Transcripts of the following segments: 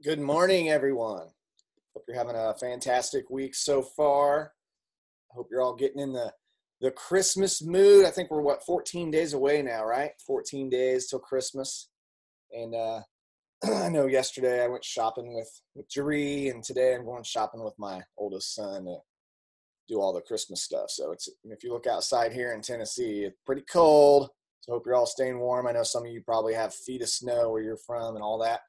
Good morning, everyone. Hope you're having a fantastic week so far. I hope you're all getting in the Christmas mood. I think we're, 14 days away now, right? 14 days till Christmas. And I know yesterday I went shopping with Jeree, and today I'm going shopping with my oldest son to do all the Christmas stuff. So if you look outside here in Tennessee, it's pretty cold. So I hope you're all staying warm. I know some of you probably have feet of snow where you're from and all that.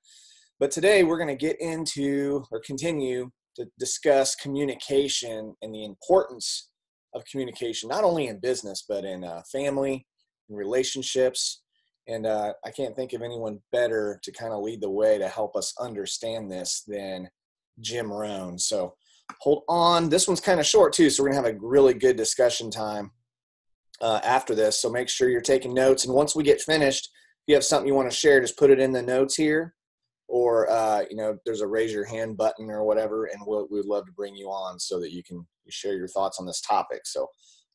But today we're going to get into or continue to discuss communication and the importance of communication, not only in business, but in family and relationships. And I can't think of anyone better to kind of lead the way to help us understand this than Jim Rohn. So hold on. This one's kind of short too, so we're going to have a really good discussion time after this. So make sure you're taking notes. And once we get finished, if you have something you want to share, just put it in the notes here. Or, there's a raise your hand button or whatever, and we'd love to bring you on so that you can share your thoughts on this topic. So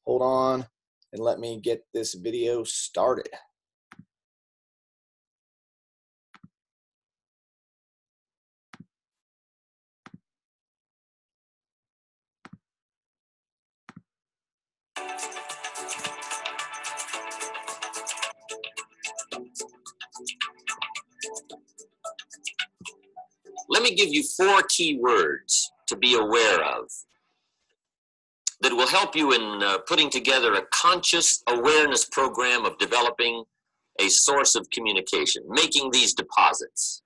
hold on and let me get this video started. Let me give you 4 key words to be aware of that will help you in putting together a conscious awareness program of developing a source of communication, making these deposits.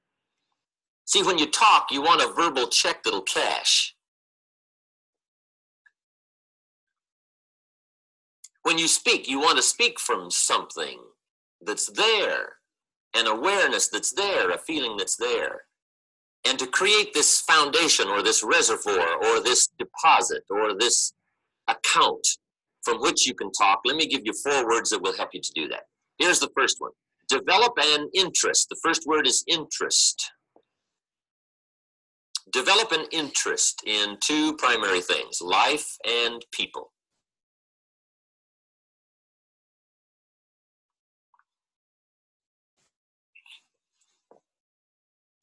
See, when you talk, you want a verbal check that'll cash. When you speak, you want to speak from something that's there, an awareness that's there, a feeling that's there. And to create this foundation or this reservoir or this deposit or this account from which you can talk, let me give you 4 words that will help you to do that. Here's the first one. Develop an interest. The first word is interest. Develop an interest in 2 primary things, life and people.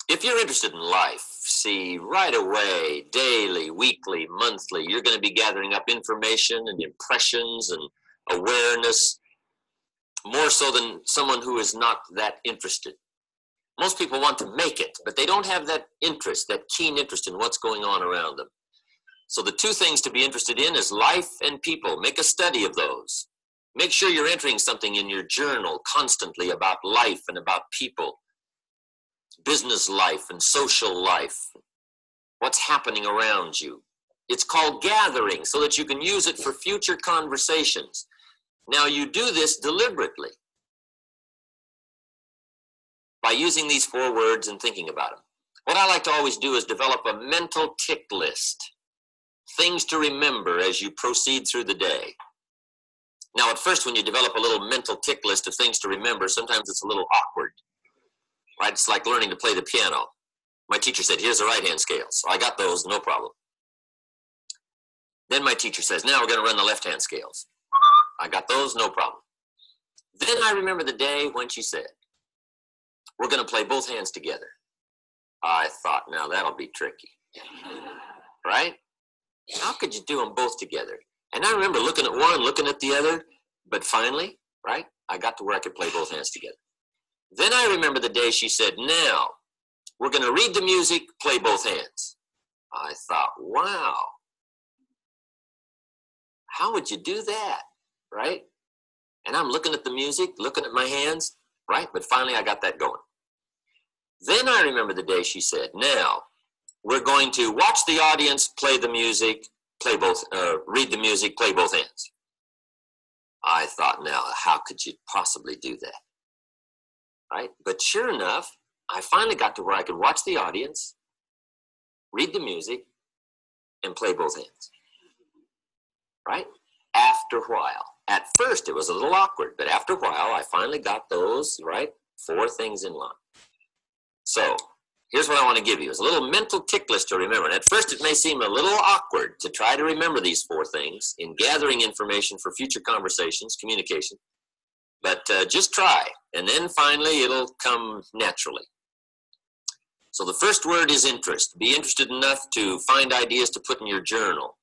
If you're interested in life, see, right away, daily, weekly, monthly, you're going to be gathering up information and impressions and awareness, more so than someone who is not that interested. Most people want to make it, but they don't have that interest, that keen interest in what's going on around them. So the 2 things to be interested in is life and people. Make a study of those. Make sure you're entering something in your journal constantly about life and about people. Business life and social life, what's happening around you. It's called gathering so that you can use it for future conversations. Now you do this deliberately by using these 4 words and thinking about them. What I like to always do is develop a mental tick list, things to remember as you proceed through the day. Now at first when you develop a little mental tick list of things to remember, sometimes it's a little awkward. Right? It's like learning to play the piano. My teacher said, here's the right hand scale. So I got those, no problem. Then my teacher says, now we're going to run the left hand scales. I got those, no problem. Then I remember the day when she said, we're going to play both hands together. I thought, now that'll be tricky. Right? How could you do them both together? And I remember looking at one, looking at the other, but finally, right, I got to where I could play both hands together. Then I remember the day she said, now, we're going to read the music, play both hands. I thought, wow, how would you do that, right? And I'm looking at the music, looking at my hands, right? But finally I got that going. Then I remember the day she said, now, we're going to watch the audience, play the music, read the music, play both hands. I thought, now, how could you possibly do that? Right? But sure enough, I finally got to where I could watch the audience, read the music, and play both hands. Right? After a while. At first, it was a little awkward, but after a while, I finally got those, right, 4 things in line. So, here's what I want to give you. It's a little mental tick list to remember. And at first, it may seem a little awkward to try to remember these 4 things in gathering information for future conversations, communication. But just try, and then finally it'll come naturally. So the first word is interest. Be interested enough to find ideas to put in your journal.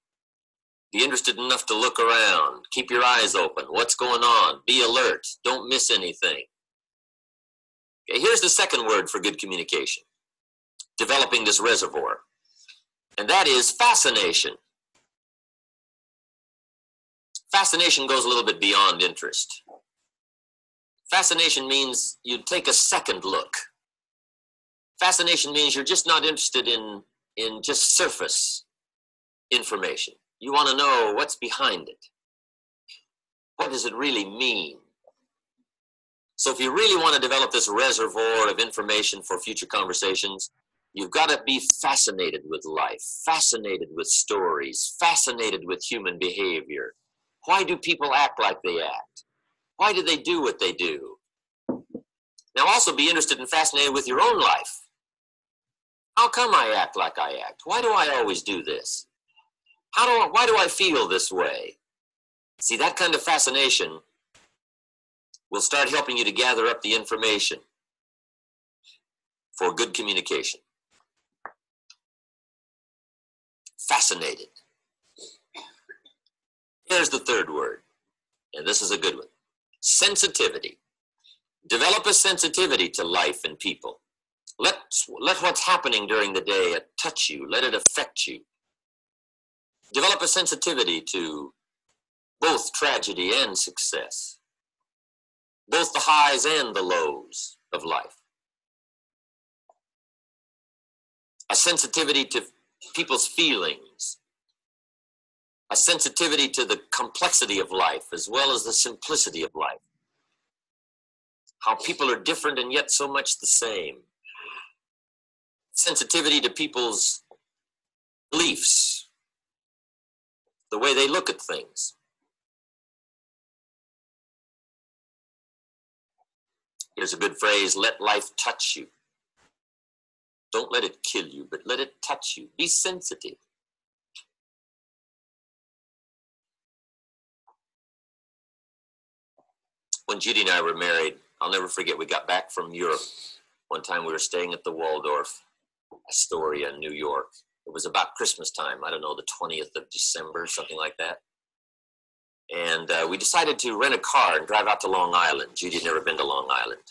Be interested enough to look around. Keep your eyes open. What's going on? Be alert. Don't miss anything. Okay, here's the second word for good communication. Developing this reservoir. And that is fascination. Fascination goes a little bit beyond interest. Fascination means you take a second look. Fascination means you're just not interested in just surface information. You want to know what's behind it. What does it really mean? So if you really want to develop this reservoir of information for future conversations, you've got to be fascinated with life, fascinated with stories, fascinated with human behavior. Why do people act like they act? Why do they do what they do? Now also be interested and fascinated with your own life. How come I act like I act? Why do I always do this? Why do I feel this way? See, that kind of fascination will start helping you to gather up the information for good communication. Fascinated. Here's the third word, and this is a good one. Sensitivity. Develop a sensitivity to life and people. Let what's happening during the day touch you. Let it affect you. Develop a sensitivity to both tragedy and success, both the highs and the lows of life. A sensitivity to people's feelings, a sensitivity to the complexity of life as well as the simplicity of life. How people are different and yet so much the same. Sensitivity to people's beliefs, the way they look at things. Here's a good phrase, let life touch you. Don't let it kill you, but let it touch you. Be sensitive. When Judy and I were married, I'll never forget, we got back from Europe. One time we were staying at the Waldorf Astoria in New York. It was about Christmas time, I don't know, the 20th of December, something like that. And we decided to rent a car and drive out to Long Island. Judy had never been to Long Island.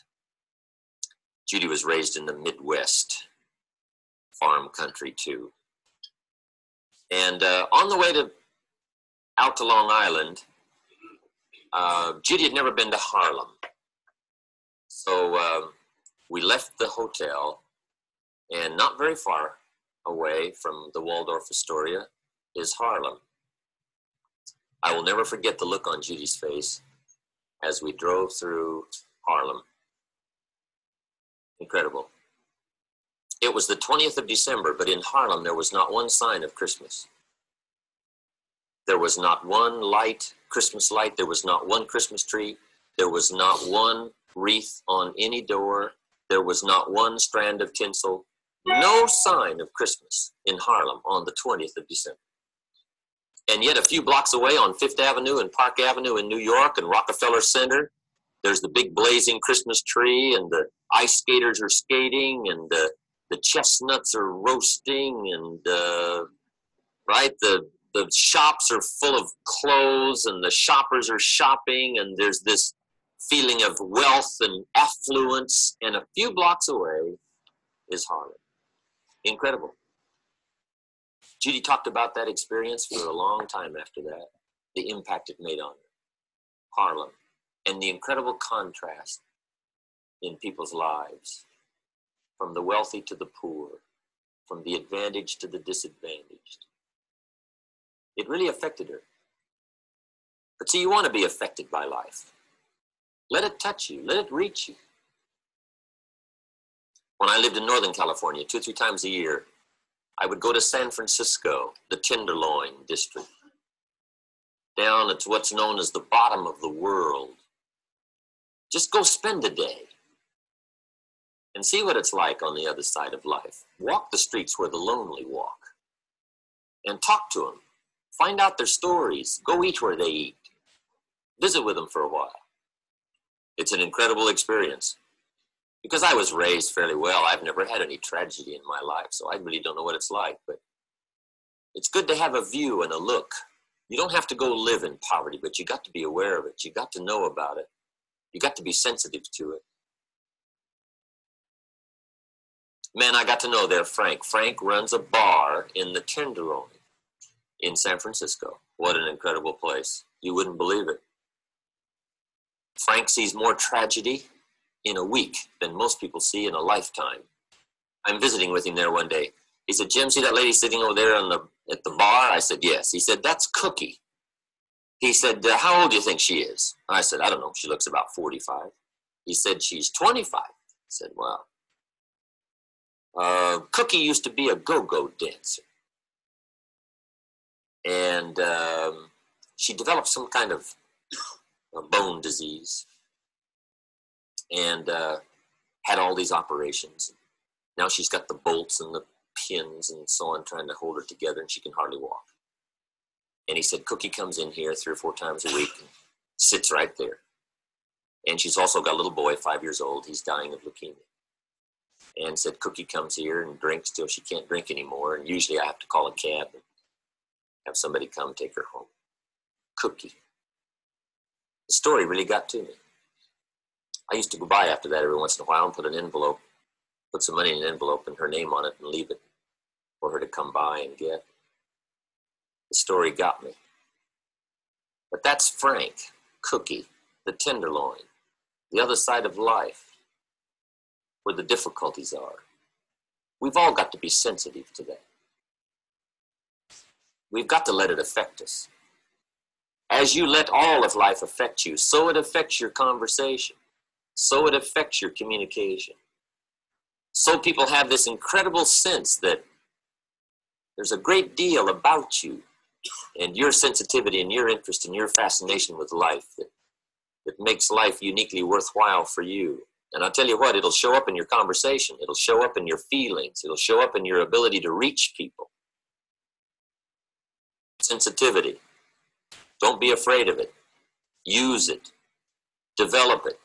Judy was raised in the Midwest, farm country too. And on the way out to Long Island, Judy had never been to Harlem. So we left the hotel, and not very far away from the Waldorf Astoria is Harlem. I will never forget the look on Judy's face as we drove through Harlem. Incredible. It was the 20th of December, but in Harlem there was not one sign of Christmas. There was not one light, Christmas light. There was not one Christmas tree. There was not one wreath on any door. There was not one strand of tinsel. No sign of Christmas in Harlem on the 20th of December. And yet a few blocks away on Fifth Avenue and Park Avenue in New York and Rockefeller Center, there's the big blazing Christmas tree, and the ice skaters are skating, and the chestnuts are roasting, and the shops are full of clothes, and the shoppers are shopping, and there's this feeling of wealth and affluence, and a few blocks away is Harlem. Incredible. Judy talked about that experience for a long time after that, the impact it made on her. Harlem, and the incredible contrast in people's lives, from the wealthy to the poor, from the advantaged to the disadvantaged. It really affected her. But see, you want to be affected by life. Let it touch you. Let it reach you. When I lived in Northern California, 2 or 3 times a year, I would go to San Francisco, the Tenderloin district, down at what's known as the bottom of the world. Just go spend a day and see what it's like on the other side of life. Walk the streets where the lonely walk and talk to them. Find out their stories. Go eat where they eat. Visit with them for a while. It's an incredible experience. because I was raised fairly well. I've never had any tragedy in my life, so I really don't know what it's like. But it's good to have a view and a look. You don't have to go live in poverty, but you got to be aware of it. You got to know about it. You got to be sensitive to it. Man, I got to know there Frank. Frank runs a bar in the Tenderloin in San Francisco. What an incredible place. You wouldn't believe it. Frank sees more tragedy in a week than most people see in a lifetime. I'm visiting with him there one day. He said, Jim, see that lady sitting over there at the bar? I said, yes. He said, that's Cookie. He said, how old do you think she is? I said, I don't know. She looks about 45. He said, she's 25. I said, wow. Cookie used to be a go-go dancer. And she developed some kind of bone disease and had all these operations. Now she's got the bolts and the pins and so on trying to hold her together, and she can hardly walk. And he said, Cookie comes in here 3 or 4 times a week and sits right there. And she's also got a little boy, 5 years old. He's dying of leukemia. And said, Cookie comes here and drinks till she can't drink anymore. And usually I have to call a cab and have somebody come take her home. Cookie. The story really got to me. I used to go by after that every once in a while and put some money in an envelope and her name on it and leave it for her to come by and get. The story got me. But that's Frank, Cookie, the Tenderloin, the other side of life, where the difficulties are. We've all got to be sensitive to that. We've got to let it affect us. As you let all of life affect you, so it affects your conversation. So it affects your communication. So people have this incredible sense that there's a great deal about you and your sensitivity and your interest and your fascination with life that makes life uniquely worthwhile for you. And I'll tell you what, it'll show up in your conversation. It'll show up in your feelings. It'll show up in your ability to reach people. Sensitivity. Don't be afraid of it. Use it. Develop it.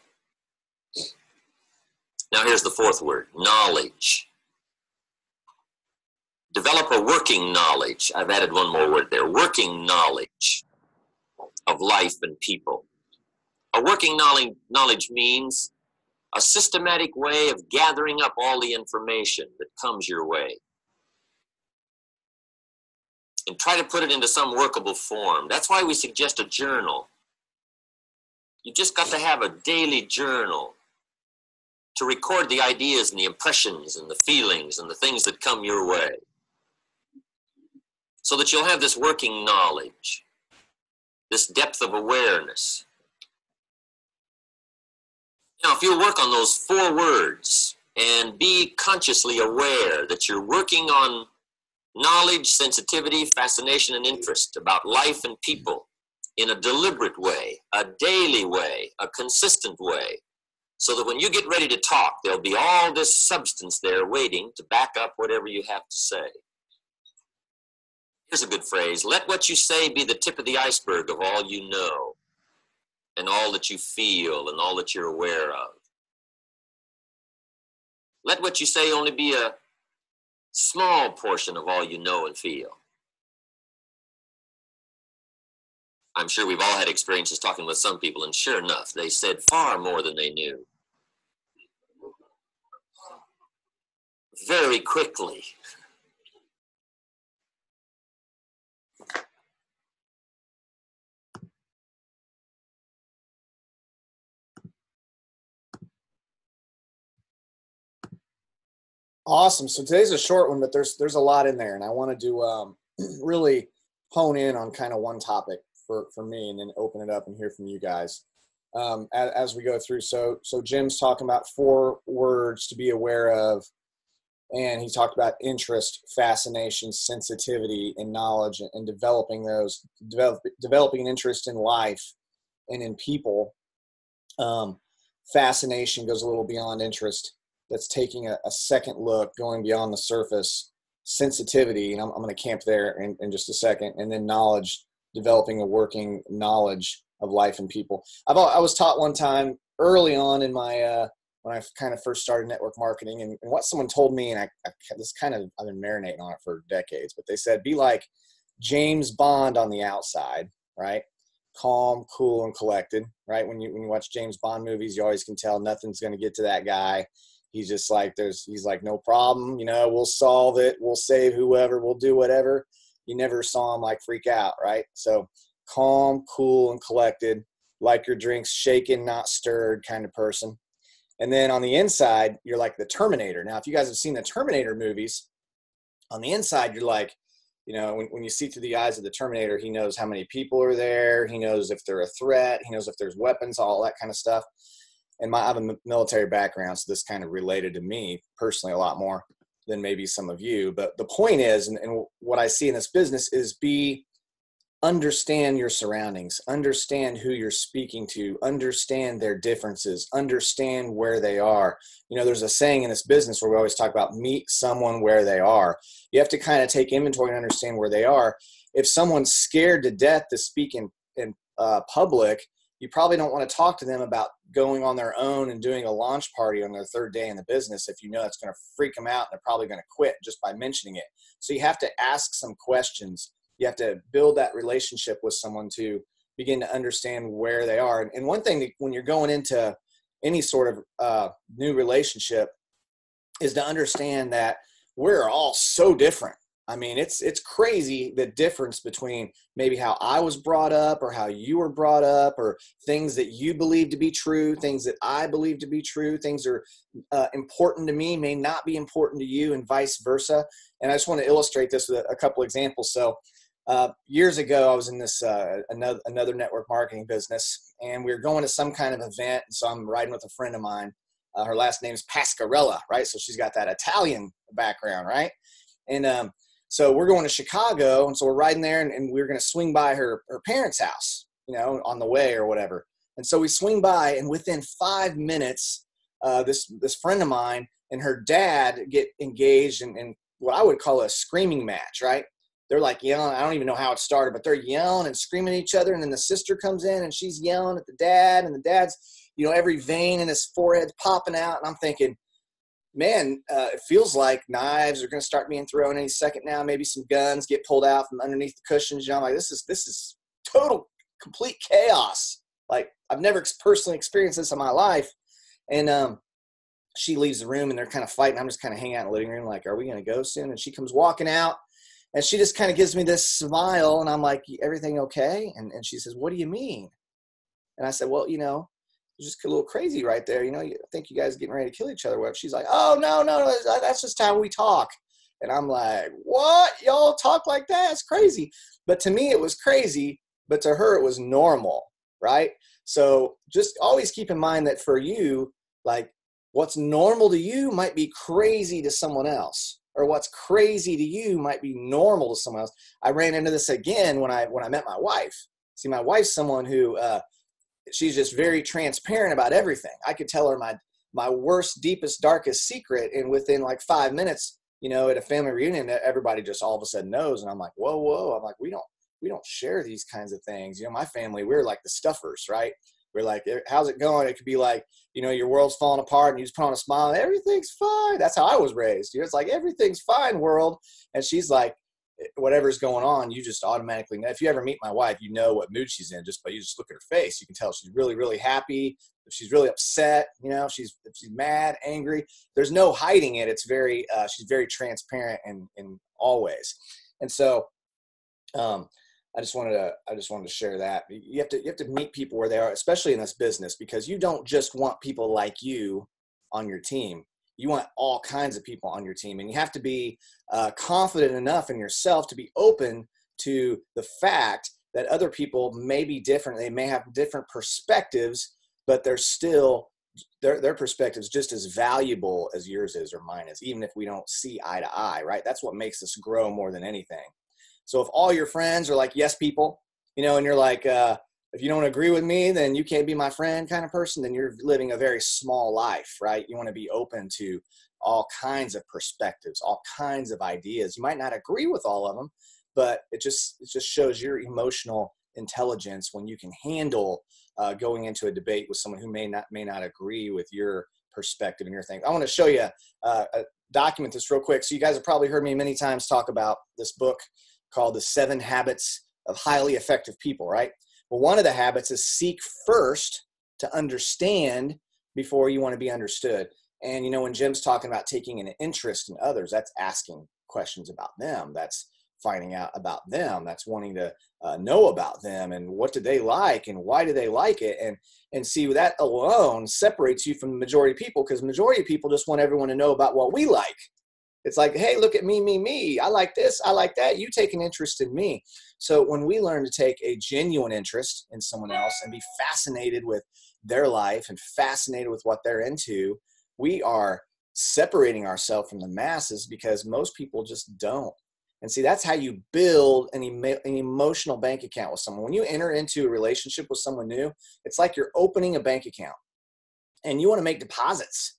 Now here's the 4th word, knowledge. Develop a working knowledge. I've added one more word there, working knowledge of life and people. A working knowledge means a systematic way of gathering up all the information that comes your way. And try to put it into some workable form. That's why we suggest a journal. You just got to have a daily journal to record the ideas and the impressions and the feelings and the things that come your way. So that you'll have this working knowledge, this depth of awareness. Now, if you'll work on those 4 words and be consciously aware that you're working on knowledge, sensitivity, fascination, and interest about life and people in a deliberate way, a daily way, a consistent way, so that when you get ready to talk, there'll be all this substance there waiting to back up whatever you have to say. Here's a good phrase. Let what you say be the tip of the iceberg of all you know and all that you feel and all that you're aware of. Let what you say only be a small portion of all you know and feel. I'm sure we've all had experiences talking with some people, and sure enough, they said far more than they knew. Very quickly. Awesome. So today's a short one, but there's a lot in there, and I wanted to really hone in on kind of one topic for me, and then open it up and hear from you guys as we go through. So Jim's talking about 4 words to be aware of, and he talked about interest, fascination, sensitivity, and knowledge, and developing those, developing an interest in life and in people. Fascination goes a little beyond interest. That's taking a second look, going beyond the surface. Sensitivity, and I'm going to camp there in just a second, and then knowledge, developing a working knowledge of life and people. I was taught one time early on in my when I kind of first started network marketing, and what someone told me, and I've been marinating on it for decades, but they said, be like James Bond on the outside, right? Calm, cool, and collected, right? When you watch James Bond movies, you always can tell nothing's going to get to that guy. He's just like, he's like, no problem. We'll solve it. We'll save whoever, we'll do whatever. You never saw him like freak out, right? So calm, cool, and collected, like your drinks shaken, not stirred kind of person. And then on the inside, you're like the Terminator. Now, if you guys have seen the Terminator movies, on the inside, you're like, when you see through the eyes of the Terminator, he knows how many people are there. He knows if they're a threat. He knows if there's weapons, all that kind of stuff. And I have a military background, so this kind of related to me personally a lot more than maybe some of you. But the point is, and what I see in this business is understand your surroundings, understand who you're speaking to, understand their differences, understand where they are. There's a saying in this business where we always talk about meet someone where they are. You have to kind of take inventory and understand where they are. If someone's scared to death to speak in public, you probably don't want to talk to them about going on their own and doing a launch party on their third day in the business if you know it's going to freak them out and they're probably going to quit just by mentioning it. So you have to ask some questions. You have to build that relationship with someone to begin to understand where they are. And one thing that when you're going into any sort of new relationship is to understand that we're all so different. I mean, it's crazy the difference between maybe how I was brought up or how you were brought up, or things that you believe to be true, things that I believe to be true, things are important to me may not be important to you, and vice versa. And I just want to illustrate this with a couple examples. So years ago, I was in this another network marketing business, and we were going to some kind of event. And so I'm riding with a friend of mine. Her last name's Pascarella, right? So she's got that Italian background, right? And so we're going to Chicago, and so we're riding there, and we're going to swing by her parents' house, on the way or whatever. And so we swing by, and within 5 minutes, this friend of mine and her dad get engaged in what I would call a screaming match, right? They're like yelling. I don't even know how it started, but they're yelling and screaming at each other. And then the sister comes in and she's yelling at the dad, and the dad's, every vein in his forehead's popping out. And I'm thinking, man, it feels like knives are going to start being thrown any second now. Maybe some guns get pulled out from underneath the cushions. I'm like, this is total, complete chaos. Like, I've never personally experienced this in my life. And she leaves the room, and they're kind of fighting. I'm just kind of hanging out in the living room like, are we going to go soon? And she comes walking out, and she just kind of gives me this smile, and I'm like, everything okay? And she says, what do you mean? And I said, well, it's just a little crazy right there. I think you guys are getting ready to kill each other. She's like, oh, no, that's just how we talk. And I'm like, what? Y'all talk like that? It's crazy. But to me, it was crazy. But to her, it was normal, right? So just always keep in mind that for you, like, what's normal to you might be crazy to someone else, or what's crazy to you might be normal to someone else. I ran into this again when I met my wife. See, my wife's someone who, she's just very transparent about everything. I could tell her my worst, deepest, darkest secret, and within like 5 minutes, at a family reunion, everybody just all of a sudden knows. And I'm like, whoa. I'm like, we don't share these kinds of things. My family, we're like the stuffers, right? We're like, how's it going? It could be like, your world's falling apart, and you just put on a smile and everything's fine. That's how I was raised. It's like, everything's fine, world. And she's like, whatever's going on, you just automatically know. If you ever meet my wife, you know what mood she's in just by you just look at her face. You can tell she's really, really happy. If she's really upset, if she's mad, angry, there's no hiding it. It's very, she's very transparent and always. And so, I just wanted to share that. You have to meet people where they are, especially in this business, because you don't just want people like you on your team. You want all kinds of people on your team, and you have to be confident enough in yourself to be open to the fact that other people may be different. They may have different perspectives, but they're still, their perspective is just as valuable as yours is or mine is, even if we don't see eye to eye, right? That's what makes us grow more than anything. So if all your friends are like yes people, and you're like, if you don't agree with me, then you can't be my friend kind of person, then you're living a very small life, right? You want to be open to all kinds of perspectives, all kinds of ideas. You might not agree with all of them, but it just shows your emotional intelligence when you can handle going into a debate with someone who may not agree with your perspective in your thing. I want to show you document this real quick. So you guys have probably heard me many times talk about this book called The 7 Habits of Highly Effective People, right? Well, one of the habits is seek first to understand before you want to be understood. And, you know, when Jim's talking about taking an interest in others, that's asking questions about them. That's finding out about them. That's wanting to know about them and what do they like and why do they like it. And see, that alone separates you from the majority of people, because majority of people just want everyone to know about what we like. It's like, hey, look at me, me, me. I like this. I like that. You take an interest in me. So when we learn to take a genuine interest in someone else and be fascinated with their life and fascinated with what they're into, we are separating ourselves from the masses, because most people just don't. And see, that's how you build an emotional bank account with someone. When you enter into a relationship with someone new, it's like you're opening a bank account and you want to make deposits.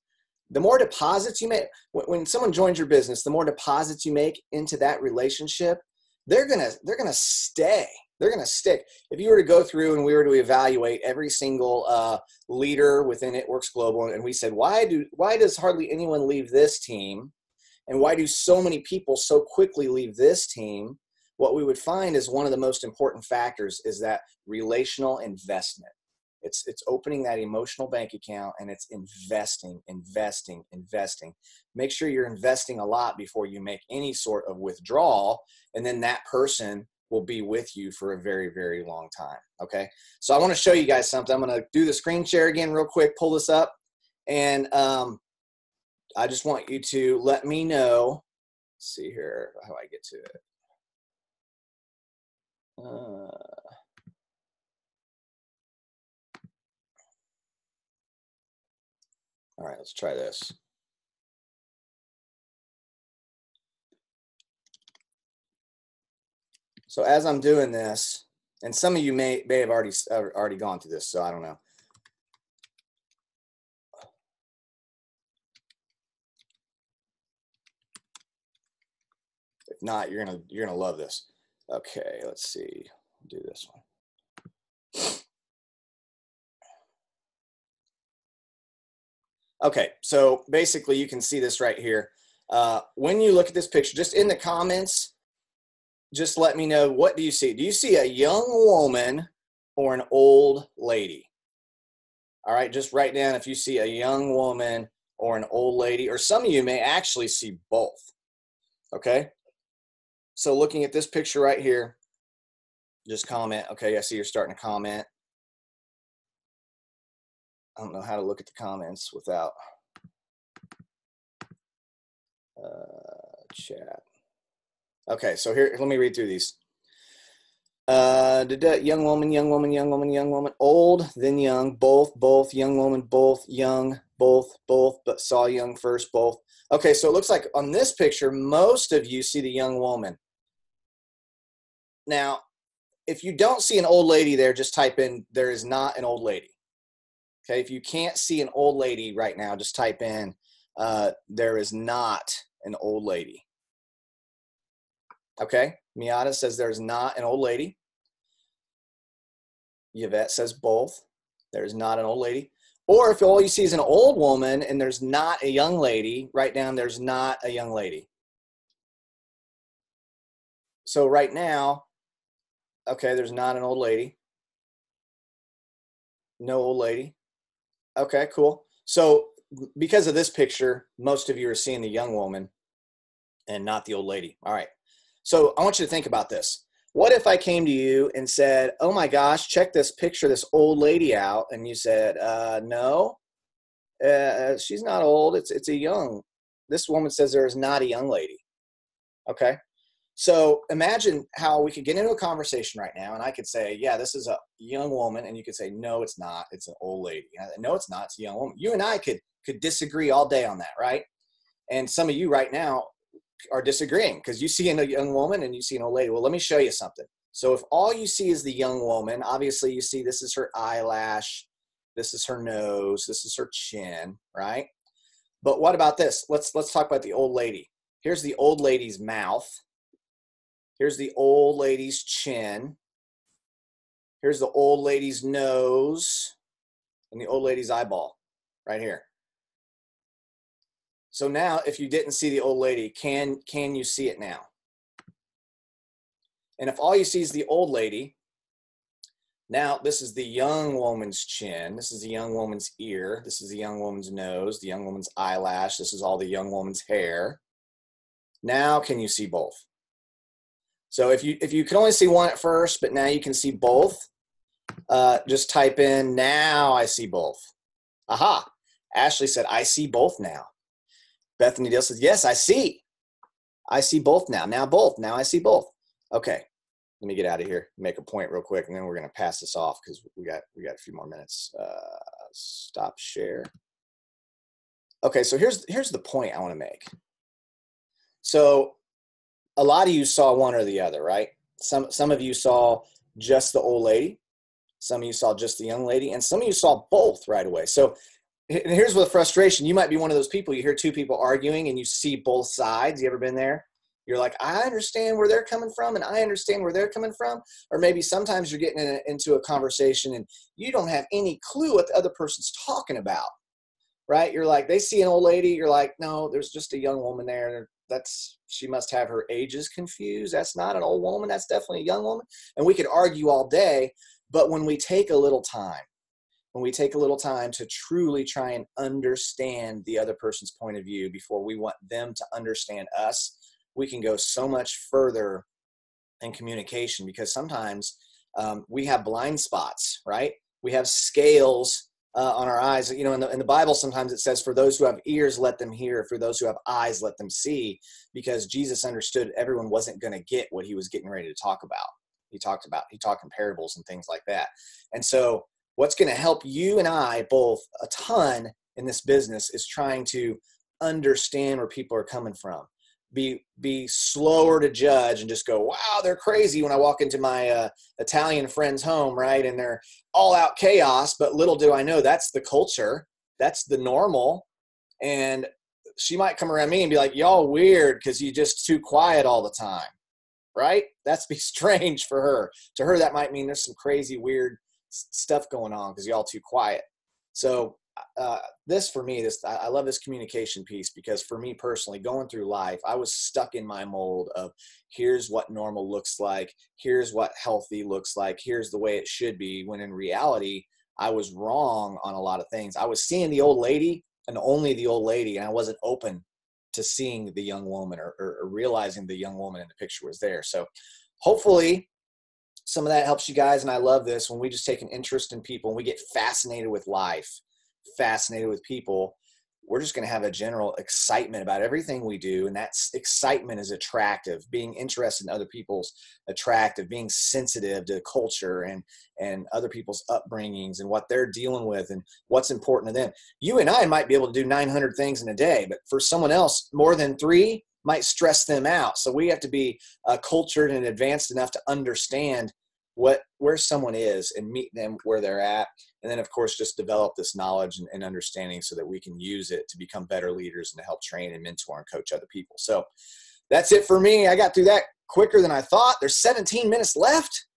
The more deposits you make, when someone joins your business, the more deposits you make into that relationship, they're gonna stay. They're gonna stick. If you were to go through and we were to evaluate every single leader within It Works Global, and we said, why does hardly anyone leave this team, and why do so many people so quickly leave this team? What we would find is one of the most important factors is that relational investment. It's opening that emotional bank account, and it's investing. Make sure you're investing a lot before you make any sort of withdrawal, and then that person will be with you for a very, very long time. Okay. So I want to show you guys something. I'm going to do the screen share again real quick, pull this up. And I just want you to let me know. Let's see here how I get to it. All right, let's try this. So as I'm doing this, and some of you may have already gone through this, so I don't know. If not, you're gonna love this. Okay, let's see. Do this one. Okay, so basically you can see this right here. When you look at this picture, just in the comments, just let me know, what do you see? Do you see a young woman or an old lady? All right, just write down if you see a young woman or an old lady, or some of you may actually see both. Okay, so looking at this picture right here, just comment. Okay, I see you're starting to comment. I don't know how to look at the comments without chat. Okay, so here, let me read through these. Young woman, young woman, young woman, young woman, old, then young, both, young woman, both, young, both, but saw young first, both. Okay, so it looks like on this picture, most of you see the young woman. Now, if you don't see an old lady there, just type in, there is not an old lady. Okay, if you can't see an old lady right now, just type in, there is not an old lady. Okay, Miata says there's not an old lady. Yvette says both. There's not an old lady. Or if all you see is an old woman and there's not a young lady, write down there's not a young lady. So right now, okay, there's not an old lady. No old lady. Okay, cool. So because of this picture, most of you are seeing the young woman and not the old lady. All right. So I want you to think about this. What if I came to you and said, oh my gosh, check this picture, this old lady out. And you said, no, she's not old. It's a young. This woman says there is not a young lady. Okay. So imagine how we could get into a conversation right now, and I could say, yeah, this is a young woman, and you could say, no, it's not. It's an old lady. No, it's not. It's a young woman. You and I could disagree all day on that, right? And some of you right now are disagreeing because you see a young woman and you see an old lady. Well, let me show you something. So if all you see is the young woman, obviously you see this is her eyelash, this is her nose, this is her chin, right? But what about this? Let's talk about the old lady. Here's the old lady's mouth. Here's the old lady's chin. Here's the old lady's nose and the old lady's eyeball right here. So now if you didn't see the old lady, can you see it now? And if all you see is the old lady, now this is the young woman's chin. This is the young woman's ear. This is the young woman's nose, the young woman's eyelash. This is all the young woman's hair. Now can you see both? So if you can only see one at first, but now you can see both, just type in, now I see both. Aha. Ashley said, I see both now. Bethany Dale says, yes, I see. I see both now. Now both. Now I see both. Okay. Let me get out of here, make a point real quick, and then we're going to pass this off because we got a few more minutes. Stop share. Okay, so here's the point I want to make. So a lot of you saw one or the other, right? Some of you saw just the old lady. Some of you saw just the young lady, and some of you saw both right away. So here's with frustration. You might be one of those people. You hear two people arguing and you see both sides. You ever been there? You're like, I understand where they're coming from and I understand where they're coming from. Or maybe sometimes you're getting into a conversation and you don't have any clue what the other person's talking about, right? You're like, they see an old lady. You're like, no, there's just a young woman there. She must have her ages confused. That's not an old woman. That's definitely a young woman. And we could argue all day. But when we take a little time, to truly try and understand the other person's point of view before we want them to understand us, we can go so much further in communication, because sometimes we have blind spots, right? We have scales on our eyes. You know, in the Bible, sometimes it says, for those who have ears, let them hear. For those who have eyes, let them see, because Jesus understood everyone wasn't going to get what he was getting ready to talk about. He talked in parables and things like that. And so what's going to help you and I both a ton in this business is trying to understand where people are coming from. Be slower to judge and just go, wow, they're crazy when I walk into my Italian friend's home, right? And they're all out chaos, but little do I know that's the culture. That's the normal. And she might come around me and be like, y'all weird because you just too quiet all the time, right? That's be strange for her. To her, that might mean there's some crazy, weird stuff going on because y'all too quiet. So I love this communication piece, because for me personally, going through life, I was stuck in my mold of here's what normal looks like. Here's what healthy looks like. Here's the way it should be. When in reality, I was wrong on a lot of things. I was seeing the old lady and only the old lady, and I wasn't open to seeing the young woman or realizing the young woman in the picture was there. So hopefully some of that helps you guys. And I love this when we just take an interest in people and we get fascinated with life, fascinated with people, we're just going to have a general excitement about everything we do. And that excitement is attractive. Being interested in other people's attractive, being sensitive to culture and other people's upbringings and what they're dealing with and what's important to them. You and I might be able to do 900 things in a day, but for someone else, more than 3 might stress them out. So we have to be cultured and advanced enough to understand where someone is and meet them where they're at. And then, of course, just develop this knowledge and understanding so that we can use it to become better leaders and to help train and mentor and coach other people. So that's it for me. I got through that quicker than I thought. There's 17 minutes left.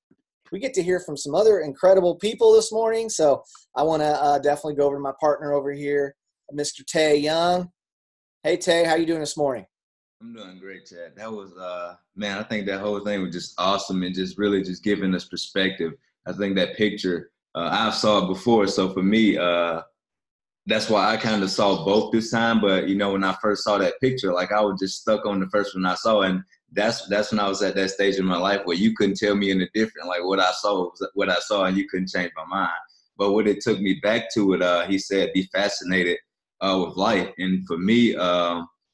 We get to hear from some other incredible people this morning. So I want to definitely go over to my partner over here, Mr. Tay Young. Hey, Tay, how you doing this morning? I'm doing great, Chad. That was, man, I think that whole thing was just awesome and just really just giving us perspective. I think that picture, I've saw it before. So for me, that's why I kind of saw both this time. But, you know, when I first saw that picture, like I was just stuck on the first one I saw. And that's when I was at that stage in my life where you couldn't tell me any different. Like what I saw was what I saw and you couldn't change my mind. But what it took me back to it, he said, be fascinated with life. And for me,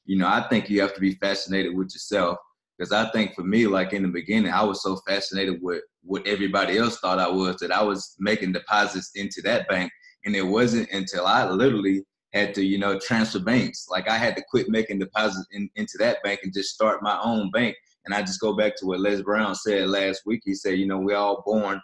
you know, I think you have to be fascinated with yourself, because I think for me, like in the beginning, I was so fascinated with what everybody else thought I was that I was making deposits into that bank. And it wasn't until I literally had to, you know, transfer banks. Like I had to quit making deposits into that bank and just start my own bank. And I just go back to what Les Brown said last week. He said, you know, we're all born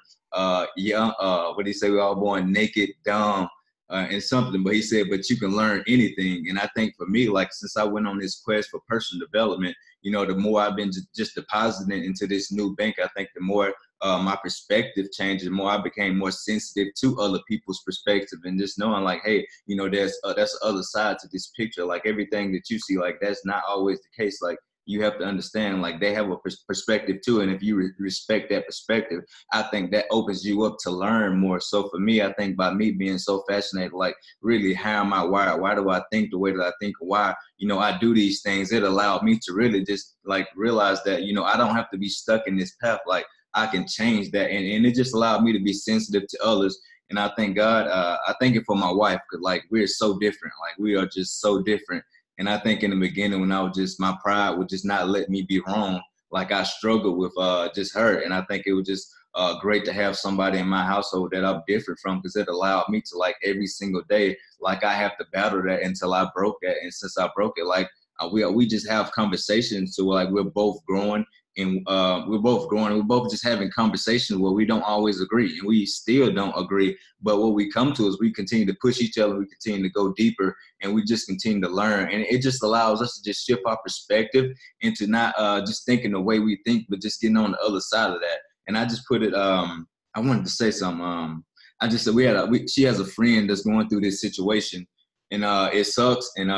young. What did he say? We're all born naked, dumb, and something, but he said, but you can learn anything. And I think for me, like, since I went on this quest for personal development, you know, the more I've been just depositing into this new bank, I think the more my perspective changed, the more I became more sensitive to other people's perspective, and just knowing like, hey, you know, that's the other side to this picture. Like everything that you see, like that's not always the case. Like you have to understand, like they have a perspective too, and if you respect that perspective, I think that opens you up to learn more. So for me, I think by me being so fascinated, like really how am I wired? Why do I think the way that I think? Why, you know, I do these things? It allowed me to really just like realize that, you know, I don't have to be stuck in this path. Like I can change that. And it just allowed me to be sensitive to others. And I thank God, I thank it for my wife, because like we're so different. Like we are just so different. And I think in the beginning when I was just, my pride would just not let me be wrong. Like I struggled with just her. And I think it was just great to have somebody in my household that I'm different from, because it allowed me to like every single day, like I have to battle that until I broke that. And since I broke it, like we just have conversations. So like we're both growing. And we're both just having conversations where we don't always agree, and we still don't agree. But what we come to is we continue to push each other, we continue to go deeper, and we just continue to learn. And it just allows us to just shift our perspective into not just thinking the way we think, but just getting on the other side of that. And I just put it, I wanted to say something. I just said she has a friend that's going through this situation, and it sucks, and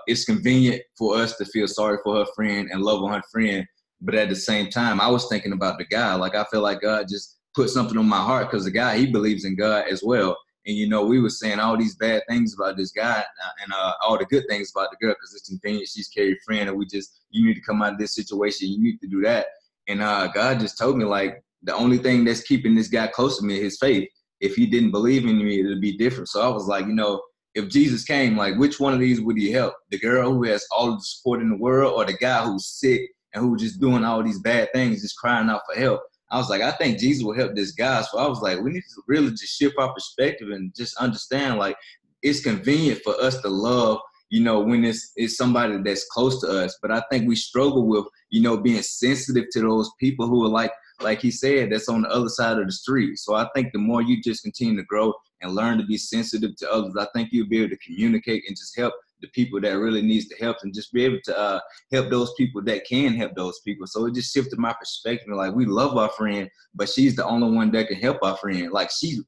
it's convenient for us to feel sorry for her friend and love on her friend. But at the same time, I was thinking about the guy. Like, I feel like God just put something on my heart, because the guy, he believes in God as well. And, you know, we were saying all these bad things about this guy and all the good things about the girl, because it's convenient. She's carried friend, and you need to come out of this situation. You need to do that. And God just told me, like, the only thing that's keeping this guy close to me is his faith. If he didn't believe in me, it would be different. So I was like, you know, if Jesus came, like, which one of these would he help? The girl who has all the support in the world, or the guy who's sick and who was just doing all these bad things, just crying out for help? I was like, I think Jesus will help this guy. So I was like, we need to really just shift our perspective and just understand, like, it's convenient for us to love, you know, when it's somebody that's close to us. But I think we struggle with, you know, being sensitive to those people who are like he said, that's on the other side of the street. So I think the more you just continue to grow and learn to be sensitive to others, I think you'll be able to communicate and just help the people that really needs the help, and just be able to help those people that can help those people. So it just shifted my perspective. Like, we love our friend, but she's the only one that can help our friend. Like, she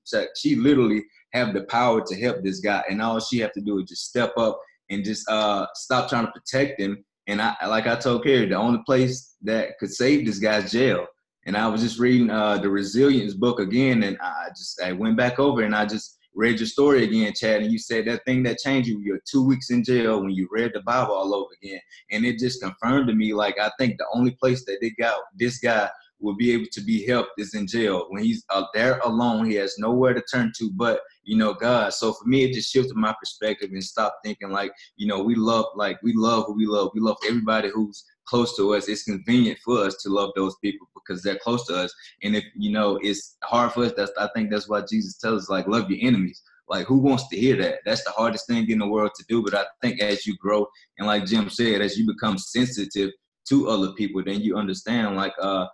literally have the power to help this guy, and all she have to do is just step up and just stop trying to protect him. And I told Carrie, the only place that could save this guy's jail. And I was just reading the Resilience book again, and I went back over and I just read your story again, Chad, and you said that thing that changed you, you're 2 weeks in jail when you read the Bible all over again. And it just confirmed to me, like, I think the only place that they got this guy will be able to be helped is in jail. When he's out there alone, he has nowhere to turn to but, you know, God. So for me, it just shifted my perspective and stopped thinking like, you know, we love who we love. We love everybody who's close to us. It's convenient for us to love those people because they're close to us. And if, you know, it's hard for us, I think that's why Jesus tells us, like, love your enemies. Like, who wants to hear that? That's the hardest thing in the world to do. But I think as you grow, and like Jim said, as you become sensitive to other people, then you understand, like, I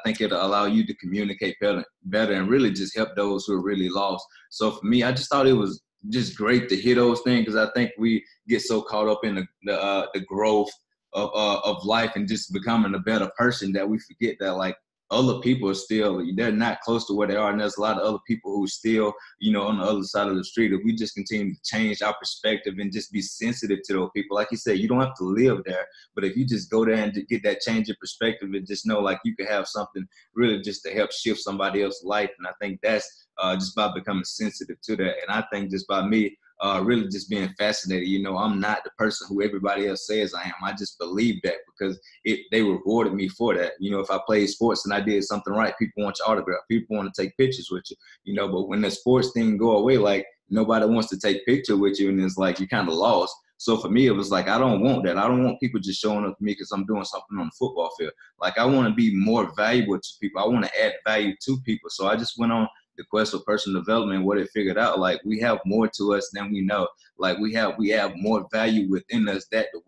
think it'll allow you to communicate better and really just help those who are really lost. So for me, I just thought it was just great to hear those things, because I think we get so caught up in the growth of life and just becoming a better person that we forget that, like, other people are still, they're not close to where they are. And there's a lot of other people who are still, you know, on the other side of the street. If we just continue to change our perspective and just be sensitive to those people, like you said, you don't have to live there, but if you just go there and get that change of perspective and just know, like, you can have something really just to help shift somebody else's life. And I think that's just by becoming sensitive to that. And I think just by me really just being fascinated, you know, I'm not the person who everybody else says I am. I just believe that because they rewarded me for that. You know, if I played sports and I did something right, people want your autograph. People want to take pictures with you, you know, but when the sports thing go away, like, nobody wants to take picture with you, and it's like you're kind of lost. So for me, it was like, I don't want that. I don't want people just showing up to me because I'm doing something on the football field. Like, I want to be more valuable to people. I want to add value to people. So I just went on the quest for personal development. What it figured out, like, we have more to us than we know. Like, we have more value within us that the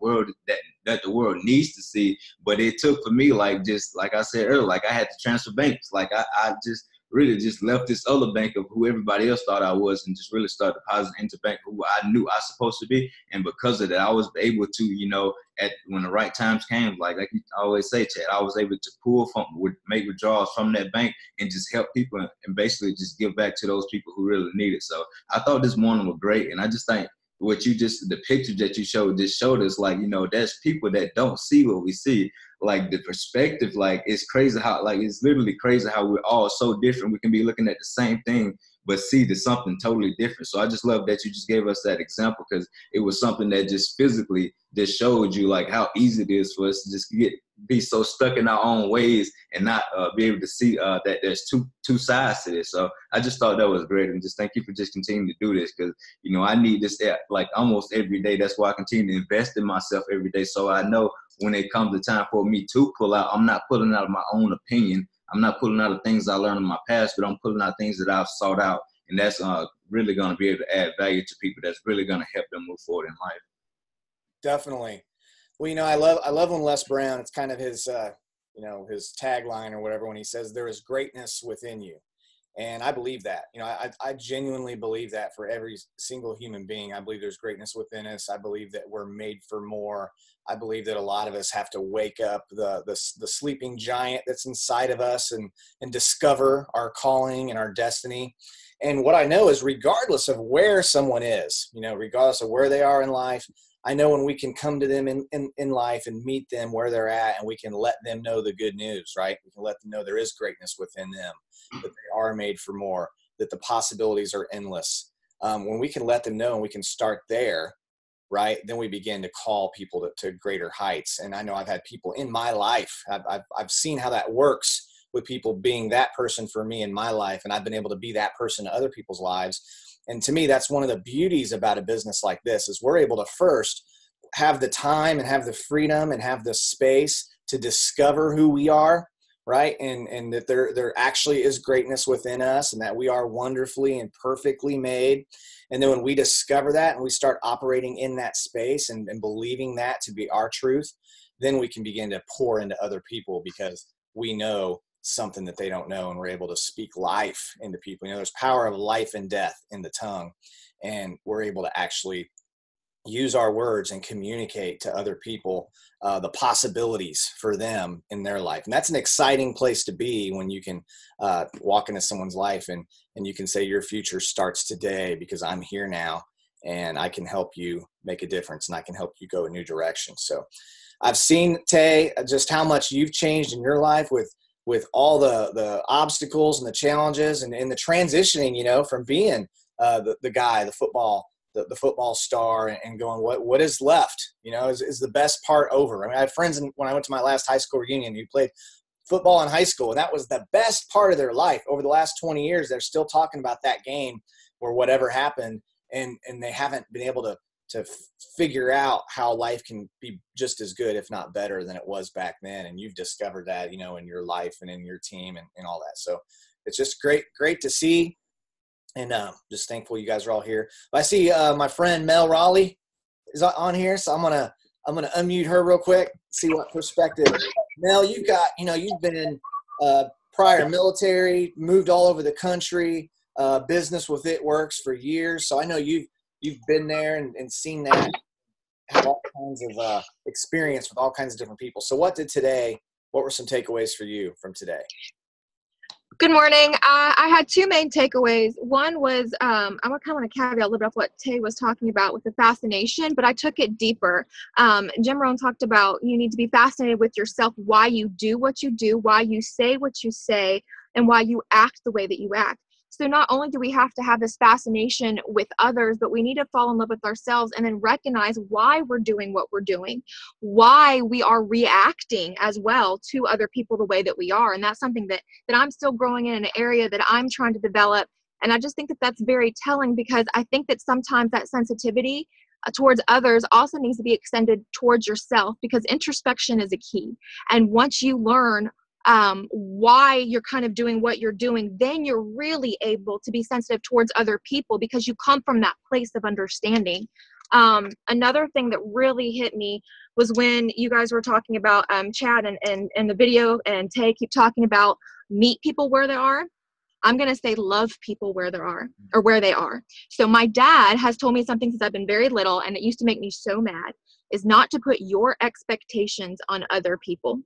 world needs to see. But it took for me, like, just like I said earlier, like, I had to transfer banks. Like, I just really just left this other bank of who everybody else thought I was and just really started depositing into bank who I knew I was supposed to be. And because of that, I was able to, you know, when the right times came, like you always say, Chad, I was able to make withdrawals from that bank and just help people and basically just give back to those people who really need it. So I thought this morning was great. And I just think the picture that you showed just showed us, like, you know, there's people that don't see what we see. Like the perspective, like it's crazy how, like it's literally crazy how we're all so different. We can be looking at the same thing, but see there's something totally different. So I just love that you just gave us that example, because it was something that just physically just showed you like how easy it is for us to just be so stuck in our own ways and not be able to see that there's two sides to this. So I just thought that was great, and just thank you for just continuing to do this, because, you know, I need this like almost every day. That's why I continue to invest in myself every day, so I know when it comes to time for me to pull out, I'm not pulling out of my own opinion. I'm not pulling out of things I learned in my past, but I'm pulling out things that I've sought out. And that's really going to be able to add value to people. That's really going to help them move forward in life. Definitely. Well, you know, I love when Les Brown, it's kind of his, you know, his tagline or whatever, when he says there is greatness within you. And I believe that. You know, I genuinely believe that for every single human being. I believe there's greatness within us. I believe that we're made for more. I believe that a lot of us have to wake up the sleeping giant that's inside of us and discover our calling and our destiny. And what I know is, regardless of where someone is, you know, regardless of where they are in life, I know when we can come to them in life and meet them where they're at, and we can let them know the good news, right? We can let them know there is greatness within them, that they are made for more, that the possibilities are endless. When we can let them know and we can start there, right, then we begin to call people to greater heights. And I know I've had people in my life, I've seen how that works with people being that person for me in my life, and I've been able to be that person in other people's lives. And to me, that's one of the beauties about a business like this, is we're able to first have the time and have the freedom and have the space to discover who we are, right? And that there actually is greatness within us, and that we are wonderfully and perfectly made. And then when we discover that and we start operating in that space and believing that to be our truth, then we can begin to pour into other people, because we know something that they don't know, and we're able to speak life into people. You know, there's power of life and death in the tongue, and we're able to actually use our words and communicate to other people the possibilities for them in their life. And that's an exciting place to be, when you can walk into someone's life and you can say, your future starts today, because I'm here now and I can help you make a difference, and I can help you go a new direction. So I've seen, Tay, just how much you've changed in your life with all the obstacles and the challenges and the transitioning, you know, from being the guy, the football star, and going, what is left, you know, is the best part over. I mean, I had friends when I went to my last high school reunion who played football in high school, and that was the best part of their life. Over the last 20 years, they're still talking about that game or whatever happened, and they haven't been able to figure out how life can be just as good, if not better, than it was back then. And you've discovered that, you know, in your life and in your team and all that. So it's just great to see. And just thankful you guys are all here. I see my friend Mel Raleigh is on here, so I'm gonna unmute her real quick, see what perspective. Mel, you've been in prior military, moved all over the country, business with It Works for years. So I know you've been there and seen that, have all kinds of experience with all kinds of different people. So what were some takeaways for you from today? Good morning. I had two main takeaways. One was, I kind of want to caveat a little bit of what Tay was talking about with the fascination, but I took it deeper. Jim Rohn talked about, you need to be fascinated with yourself, why you do what you do, why you say what you say, and why you act the way that you act. So not only do we have to have this fascination with others, but we need to fall in love with ourselves and then recognize why we're doing what we're doing, why we are reacting as well to other people the way that we are. And that's something that I'm still growing in, an area that I'm trying to develop. And I just think that that's very telling, because I think that sometimes that sensitivity towards others also needs to be extended towards yourself, because introspection is a key. And once you learn why you're kind of doing what you're doing, then you're really able to be sensitive towards other people, because you come from that place of understanding. Another thing that really hit me was when you guys were talking about Chad and the video, and Tay keep talking about meet people where they are. I'm going to say love people where they are, or where they are. So my dad has told me something since I've been very little, and it used to make me so mad, is not to put your expectations on other people.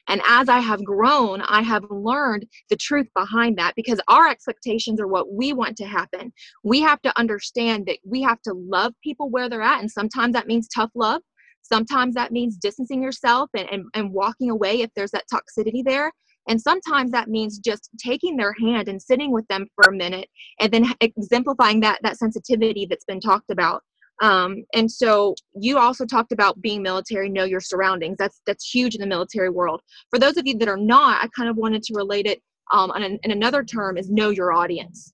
And as I have grown, I have learned the truth behind that, because our expectations are what we want to happen. We have to understand that we have to love people where they're at. And sometimes that means tough love. Sometimes that means distancing yourself and walking away if there's that toxicity there. And sometimes that means just taking their hand and sitting with them for a minute and then exemplifying that sensitivity that's been talked about. And so you also talked about being military, know your surroundings. That's huge in the military world. For those of you that are not, I kind of wanted to relate it in another term, is know your audience.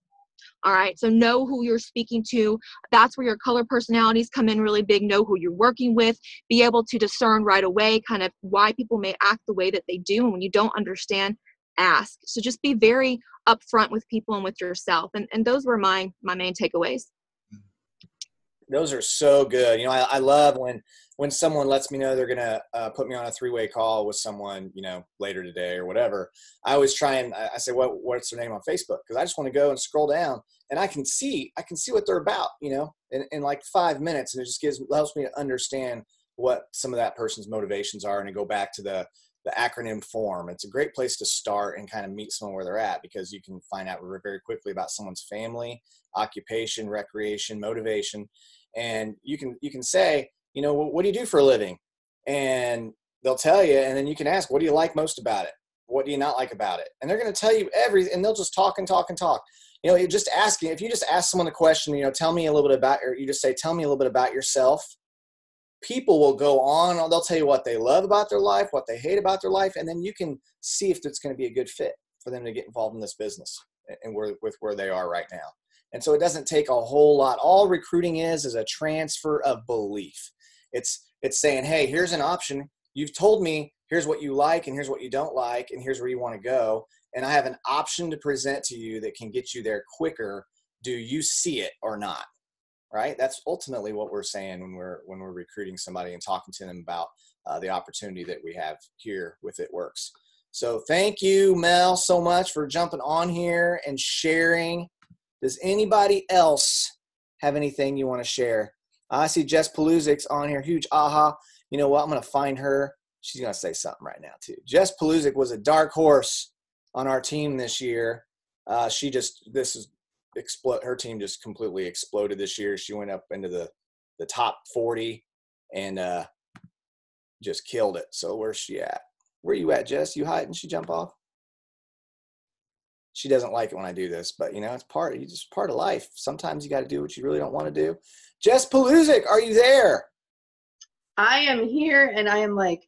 All right. So know who you're speaking to. That's where your color personalities come in really big. Know who you're working with. Be able to discern right away kind of why people may act the way that they do. And when you don't understand, ask. So just be very upfront with people and with yourself. And those were my main takeaways. Those are so good. I love when someone lets me know they're going to put me on a 3-way call with someone, later today or whatever. I always try and I say, what's their name on Facebook? Because I just want to go and scroll down and I can see what they're about, in like 5 minutes. And it just helps me to understand what some of that person's motivations are, and to go back to the acronym form. It's a great place to start and kind of meet someone where they're at, because you can find out very quickly about someone's family, occupation, recreation, motivation. And you can say, what do you do for a living? And they'll tell you, and then you can ask, what do you like most about it? What do you not like about it? And they're going to tell you everything, and they'll just talk and talk and talk. You're just asking. If you just ask someone the question, tell me a little bit about, or you just say, tell me a little bit about yourself. People will go on. They'll tell you what they love about their life, what they hate about their life, and then you can see if it's going to be a good fit for them to get involved in this business and with where they are right now. And so it doesn't take a whole lot. All recruiting is a transfer of belief. It's saying, hey, here's an option. You've told me here's what you like and here's what you don't like and here's where you want to go. And I have an option to present to you that can get you there quicker. Do you see it or not? Right? That's ultimately what we're saying when we're recruiting somebody and talking to them about the opportunity that we have here with It Works. So thank you, Mel, so much for jumping on here and sharing. Does anybody else have anything you want to share? I see Jess Paluzik's on here. Huge aha. You know what? I'm going to find her. She's going to say something right now too. Jess Paluzik was a dark horse on our team this year. Her team just completely exploded this year. She went up into the top 40 and just killed it. So where's she at? Where you at, Jess? You hiding? She jump off? She doesn't like it when I do this, but it's part of life. Sometimes you got to do what you really don't want to do. Jess Paluzik, are you there? I am here, and I am like,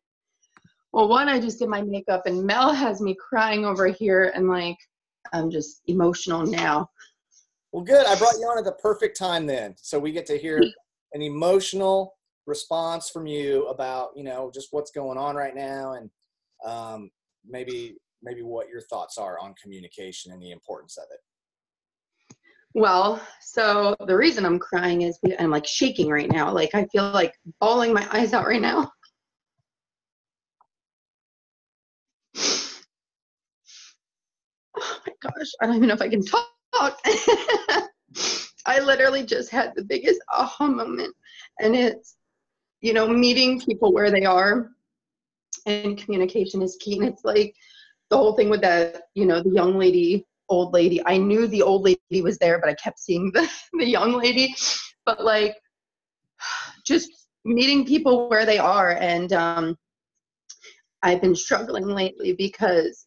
well, one, I just did my makeup, and Mel has me crying over here, and I'm just emotional now. Well, good. I brought you on at the perfect time then. So we get to hear an emotional response from you about, just what's going on right now, and maybe what your thoughts are on communication and the importance of it. Well, so the reason I'm crying is I'm shaking right now. I feel like bawling my eyes out right now. Oh my gosh, I don't even know if I can talk. I literally just had the biggest aha moment, and it's, meeting people where they are, and communication is key. And it's like the whole thing with that, the young lady, old lady. I knew the old lady was there, but I kept seeing the young lady. But just meeting people where they are. And I've been struggling lately because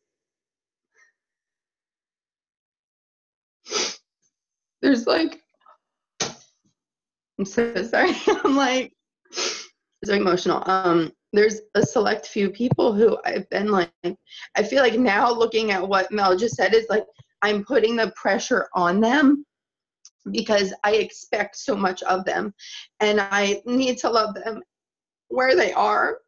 there's I'm so sorry. I'm so emotional. There's a select few people who I've been I feel like now looking at what Mel just said is I'm putting the pressure on them because I expect so much of them, and I need to love them where they are.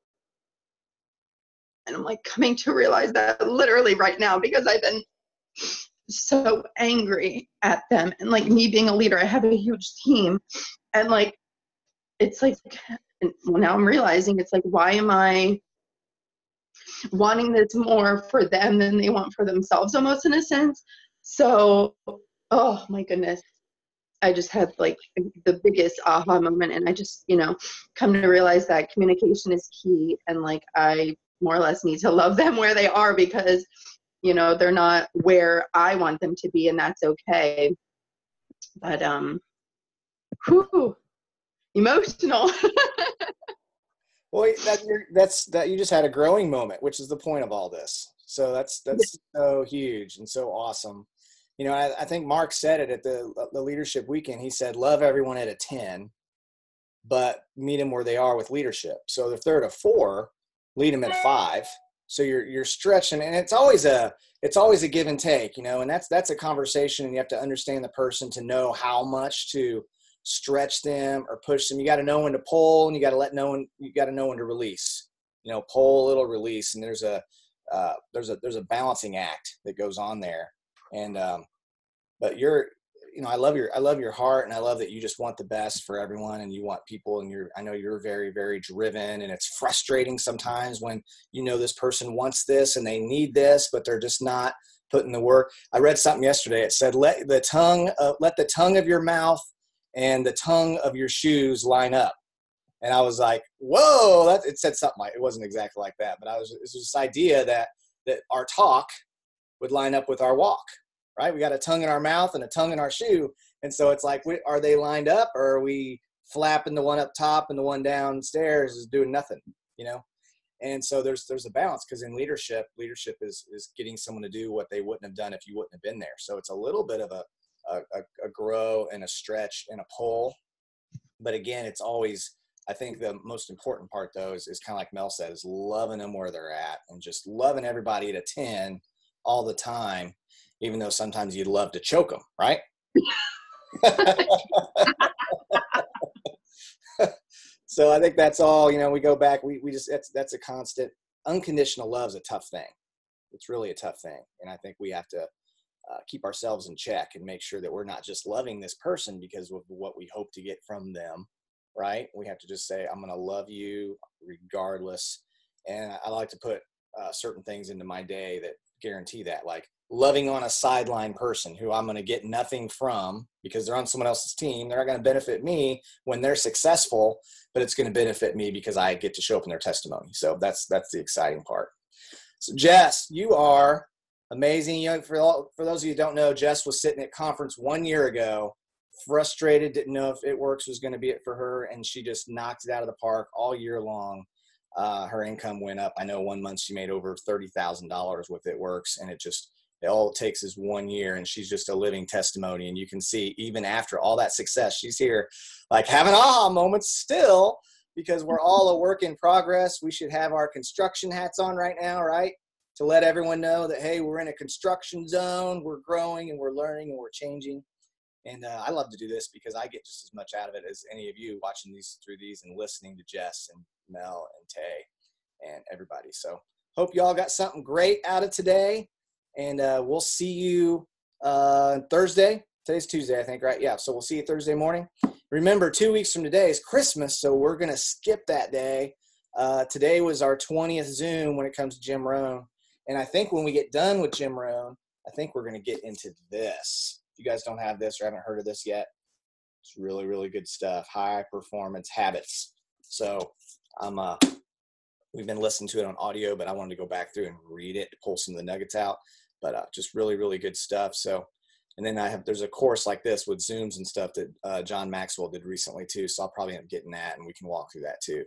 And I'm coming to realize that literally right now, because I've been so angry at them. And me being a leader, I have a huge team, and it's now I'm realizing it's why am I wanting this more for them than they want for themselves, almost, in a sense. So, oh my goodness. I just had like the biggest aha moment, and I just, come to realize that communication is key, and like I more or less need to love them where they are, because they're not where I want them to be, and that's okay. But whew, emotional. Well, that's you just had a growing moment, which is the point of all this. So that's so huge and so awesome. I think Mark said it at the leadership weekend. He said, love everyone at a 10, but meet them where they are with leadership. So if they're at a 4, lead them at a 5. So you're stretching, and it's always a give and take, and that's a conversation, and you have to understand the person to know how much to stretch them or push them. You got to know when to pull, and you got to know when to release. Pull a little, release, and there's a balancing act that goes on there. And but I love your heart, and I love that you just want the best for everyone, and you want people, and I know you're very, very driven, and it's frustrating sometimes when this person wants this and they need this, but they're just not putting the work. I read something yesterday. It said, let the tongue of your mouth and the tongue of your shoes line up. And I was like, whoa, it said something like, it wasn't exactly like that, but it was this idea that our talk would line up with our walk, right? We got a tongue in our mouth and a tongue in our shoe. And so it's like, are they lined up, or are we flapping the one up top and the one downstairs is doing nothing, And so there's a balance, because in leadership is getting someone to do what they wouldn't have done if you wouldn't have been there. So it's a little bit of a grow and a stretch and a pull. But again, it's always, I think the most important part though is kind of like Mel said, is loving them where they're at, and just loving everybody at a 10 all the time, even though sometimes you'd love to choke them, right? So I think that's all, we go back, we just, that's a constant. Unconditional love is a tough thing. It's really a tough thing. And I think we have to keep ourselves in check and make sure that we're not just loving this person because of what we hope to get from them, right? We have to just say, I'm going to love you regardless. And I like to put certain things into my day that guarantee that, like loving on a sideline person who I'm going to get nothing from because they're on someone else's team. They're not going to benefit me when they're successful, but it's going to benefit me because I get to show up in their testimony. So that's the exciting part. So Jess, you are amazing. For those of you who don't know, Jess was sitting at conference 1 year ago, frustrated, didn't know if It Works was going to be it for her, and she just knocked it out of the park all year long. Her income went up. I know 1 month she made over $30,000 with It Works, and all it takes is 1 year, and she's just a living testimony. And you can see, even after all that success, she's here like having aha moments still, because we're all a work in progress. We should have our construction hats on right now, right? To let everyone know that, hey, we're in a construction zone, we're growing and we're learning and we're changing. And I love to do this because I get just as much out of it as any of you watching through these and listening to Jess and Mel and Tay and everybody. So hope you all got something great out of today. And we'll see you Thursday. Today's Tuesday, I think, right? Yeah, so we'll see you Thursday morning. Remember, 2 weeks from today is Christmas, so we're going to skip that day. Today was our 20th Zoom when it comes to Jim Rohn. And I think when we get done with Jim Rohn, I think we're going to get into this. If you guys don't have this or haven't heard of this yet, it's really, really good stuff. High performance habits. So we've been listening to it on audio, but I wanted to go back through and read it to pull some of the nuggets out. But just really, really good stuff. So, and then there's a course like this with Zooms and stuff that John Maxwell did recently too. So I'll probably end up getting that, and we can walk through that too.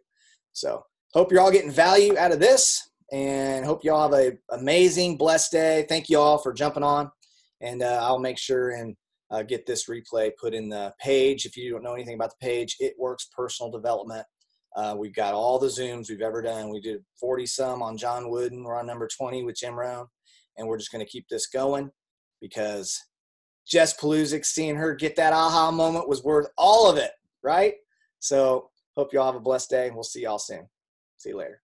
So hope you're all getting value out of this, and hope you all have an amazing, blessed day. Thank you all for jumping on, and I'll make sure and get this replay put in the page. If you don't know anything about the page, It Works Personal Development. We've got all the Zooms we've ever done. We did 40 some on John Wooden. We're on number 20 with Jim Rohn, and we're just going to keep this going because Jess Paluzik, seeing her get that aha moment was worth all of it, right? So hope you all have a blessed day, and we'll see y'all soon. See you later.